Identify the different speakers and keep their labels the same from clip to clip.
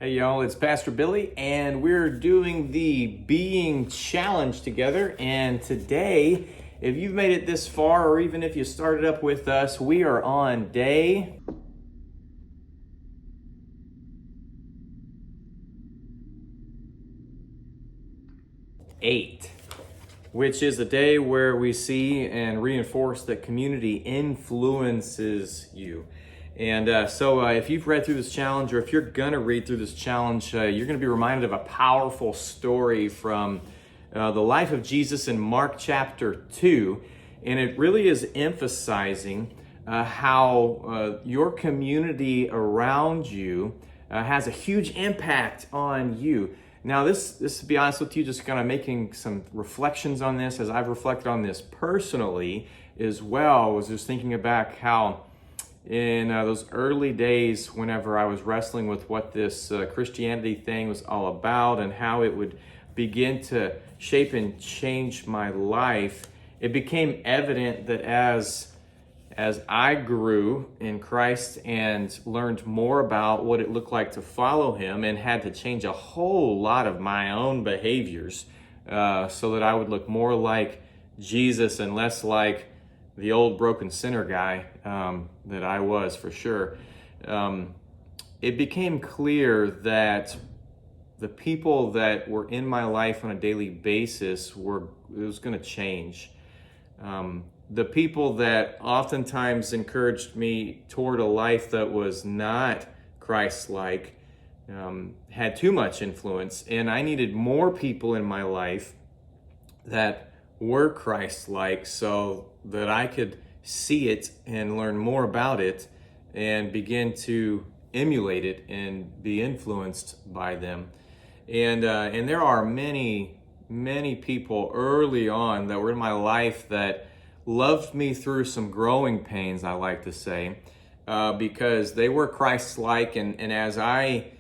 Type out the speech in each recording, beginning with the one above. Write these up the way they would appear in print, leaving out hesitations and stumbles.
Speaker 1: Hey y'all, it's Pastor Billy, and we're doing the Being Challenge together. And today, if you've made it this far, or even if you started up with us, we are on day 8, which is a day where we see and reinforce that community influences you. And so if you've read through this challenge, or if you're gonna read through this challenge, you're gonna be reminded of a powerful story from the life of Jesus in Mark chapter 2. And it really is emphasizing how your community around you has a huge impact on you. Now, this to be honest with you, just kind of making some reflections on this as I've reflected on this personally as well, was just thinking back how in those early days whenever I was wrestling with what this Christianity thing was all about and how it would begin to shape and change my life, it became evident that as I grew in Christ and learned more about what it looked like to follow him and had to change a whole lot of my own behaviors so that I would look more like Jesus and less like the old broken sinner guy that I was, for sure. It became clear that the people that were in my life on a daily basis it was going to change. The people that oftentimes encouraged me toward a life that was not Christ-like had too much influence, and I needed more people in my life that were Christ-like so that I could see it and learn more about it and begin to emulate it and be influenced by them. And there are many people early on that were in my life that loved me through some growing pains, I like to say, because they were Christ-like, and as I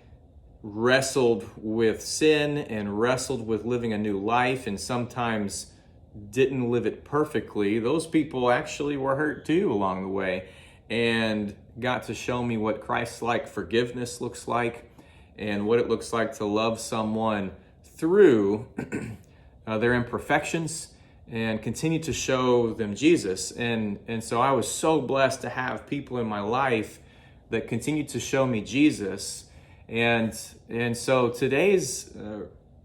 Speaker 1: wrestled with sin and wrestled with living a new life and sometimes didn't live it perfectly, those people actually were hurt too along the way and got to show me what Christ-like forgiveness looks like and what it looks like to love someone through their imperfections and continue to show them Jesus. And so I was so blessed to have people in my life that continued to show me Jesus. And so today's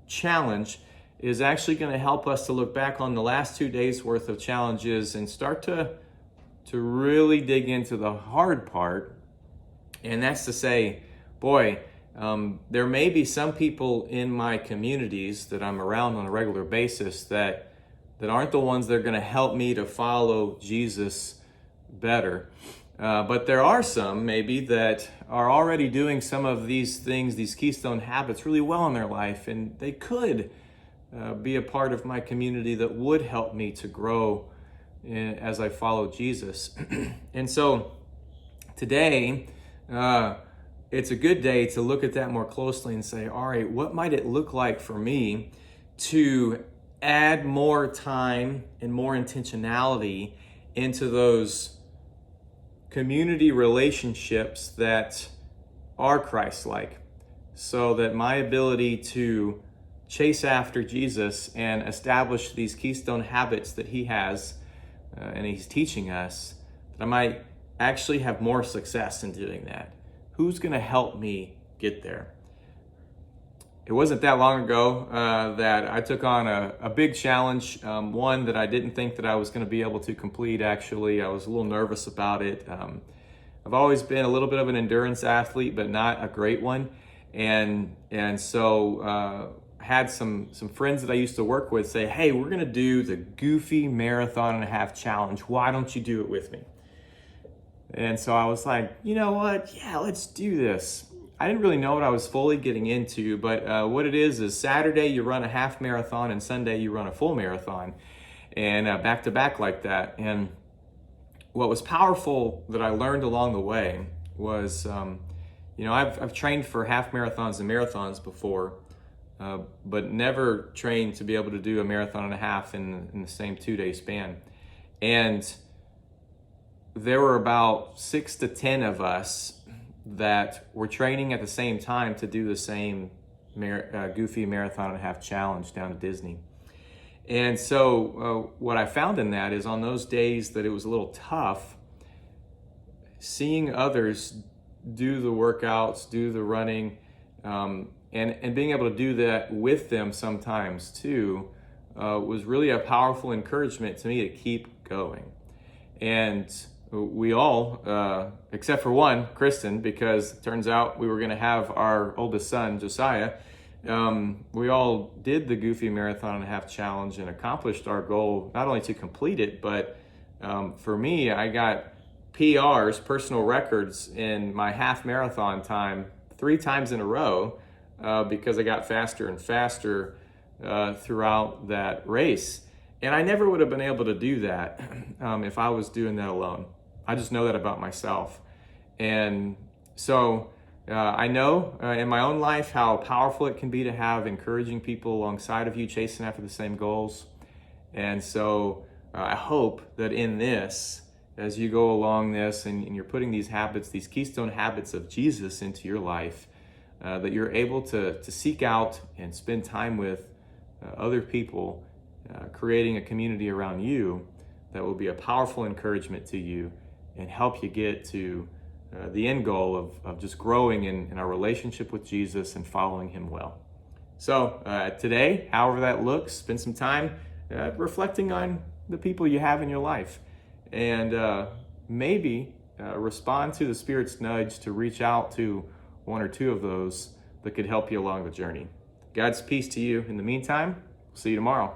Speaker 1: challenge is actually going to help us to look back on the last 2 days worth of challenges and start to really dig into the hard part. And that's to say, boy, there may be some people in my communities that I'm around on a regular basis that aren't the ones that are going to help me to follow Jesus better. But there are some maybe that are already doing some of these things, these keystone habits, really well in their life, and they could be a part of my community that would help me to grow as I follow Jesus. And so today, it's a good day to look at that more closely and say, all right, what might it look like for me to add more time and more intentionality into those community relationships that are Christ-like, so that my ability to chase after Jesus and establish these keystone habits that he has and he's teaching us, that I might actually have more success in doing that. Who's going to help me get there? It wasn't that long ago that I took on a big challenge, one that I didn't think that I was going to be able to complete. Actually, I was a little nervous about it. I've always been a little bit of an endurance athlete, but not a great one. And so had some friends that I used to work with say, hey, we're going to do the Goofy Marathon and a Half Challenge. Why don't you do it with me? And so I was like, you know what? Yeah, let's do this. I didn't really know what I was fully getting into, but what it is Saturday you run a half marathon and Sunday you run a full marathon, and back to back like that. And what was powerful that I learned along the way was, I've trained for half marathons and marathons before, but never trained to be able to do a marathon and a half in the same 2-day span. And there were about 6 to 10 of us that were training at the same time to do the same Goofy Marathon and a Half Challenge down to Disney. And so what I found in that is on those days that it was a little tough, seeing others do the workouts, do the running, and being able to do that with them sometimes too, was really a powerful encouragement to me to keep going. And we all, except for one, Kristen, because it turns out we were going to have our oldest son, Josiah, we all did the Goofy Marathon and a Half Challenge and accomplished our goal, not only to complete it, but for me, I got PRs, personal records, in my half marathon time 3 times in a row because I got faster and faster throughout that race. And I never would have been able to do that if I was doing that alone. I just know that about myself. And so I know in my own life how powerful it can be to have encouraging people alongside of you chasing after the same goals. And so I hope that in this, as you go along this and you're putting these habits, these keystone habits of Jesus into your life, that you're able to seek out and spend time with other people, creating a community around you that will be a powerful encouragement to you and help you get to the end goal of just growing in our relationship with Jesus and following him well. So today, however that looks, spend some time reflecting on the people you have in your life, and maybe respond to the Spirit's nudge to reach out to 1 or 2 of those that could help you along the journey. God's peace to you. In the meantime, see you tomorrow.